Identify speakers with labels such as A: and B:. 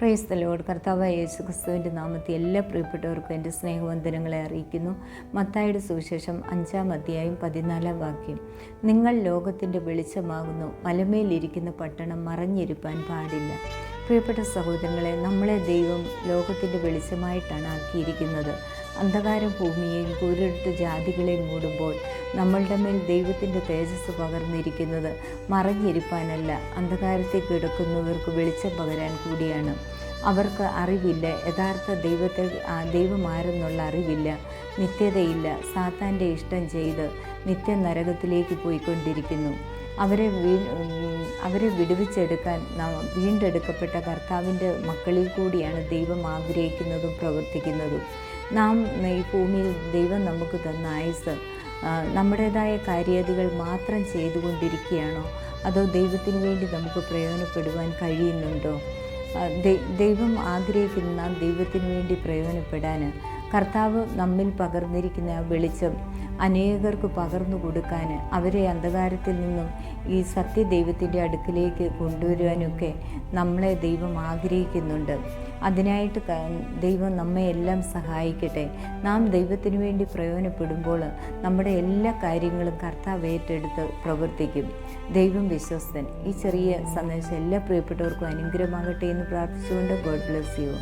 A: Praise the Lord. കർത്താവായ യേശു ക്രിസ്തുവിൻ്റെ നാമത്തിൽ എല്ലാ പ്രിയപ്പെട്ടവർക്കും എൻ്റെ സ്നേഹവന്ദനങ്ങളെ അറിയിക്കുന്നു. മത്തായിയുടെ സുവിശേഷം 5-ാം അധ്യായം 14-ാം വാക്യം. നിങ്ങൾ ലോകത്തിൻ്റെ വെളിച്ചമാകുന്നു, മലമേലിരിക്കുന്ന പട്ടണം മറഞ്ഞിരിപ്പാൻ പാടില്ല. പ്രിയപ്പെട്ട സഹോദരങ്ങളെ, നമ്മളെ ദൈവം ലോകത്തിൻ്റെ വെളിച്ചമായിട്ടാണ് ആക്കിയിരിക്കുന്നത്. അന്ധകാരം ഭൂമിയെയും കൂരിട്ട് ജാതികളെയും മൂടുമ്പോൾ നമ്മളുടെ മേൽ ദൈവത്തിൻ്റെ തേജസ് പകർന്നിരിക്കുന്നത് മറഞ്ഞിരിപ്പാനല്ല, അന്ധകാരത്തിൽ കിടക്കുന്നവർക്ക് വെളിച്ചം പകരാൻ കൂടിയാണ്. അവർക്ക് അറിവില്ല, യഥാർത്ഥ ദൈവം ആരെന്നുള്ള അറിവില്ല, നിത്യതയില്ല, സാത്താൻ്റെ ഇഷ്ടം ചെയ്ത് നിത്യ നരകത്തിലേക്ക് പോയിക്കൊണ്ടിരിക്കുന്നു. അവരെ വിടുവിച്ചെടുക്കാൻ വീണ്ടെടുക്കപ്പെട്ട കർത്താവിൻ്റെ മക്കളിൽ കൂടിയാണ് ദൈവം ആഗ്രഹിക്കുന്നതും പ്രവർത്തിക്കുന്നതും. നാം ഈ ഭൂമിയിൽ ദൈവം നമുക്ക് തന്ന ആയുസ് നമ്മുടേതായ കാര്യാദികൾ മാത്രം ചെയ്തുകൊണ്ടിരിക്കുകയാണോ, അതോ ദൈവത്തിന് വേണ്ടി നമുക്ക് പ്രയോജനപ്പെടുവാൻ കഴിയുന്നുണ്ടോ? ദൈവം ആഗ്രഹിക്കുന്ന നാം ദൈവത്തിന് വേണ്ടി പ്രയോജനപ്പെടാൻ കർത്താവ് നമ്മിൽ പകർന്നിരിക്കുന്ന ആ വെളിച്ചം അനേകർക്ക് പകർന്നു കൊടുക്കാൻ, അവരെ അന്ധകാരത്തിൽ നിന്നും ഈ സത്യദൈവത്തിൻ്റെ അടുക്കിലേക്ക് കൊണ്ടുവരുവാനൊക്കെ നമ്മളെ ദൈവം ആഗ്രഹിക്കുന്നുണ്ട്. അതിനായിട്ട് ദൈവം നമ്മെ എല്ലാം സഹായിക്കട്ടെ. നാം ദൈവത്തിന് വേണ്ടി പ്രയോജനപ്പെടുമ്പോൾ നമ്മുടെ എല്ലാ കാര്യങ്ങളും കർത്താവ് ഏറ്റെടുത്ത് പ്രവർത്തിക്കും. ദൈവം വിശ്വസ്തൻ. ഈ ചെറിയ സന്ദേശം എല്ലാ പ്രിയപ്പെട്ടവർക്കും അനുഗ്രഹമാകട്ടെ എന്ന് പ്രാർത്ഥിച്ചുകൊണ്ട് ഗോഡ് ബ്ലെസ് യു.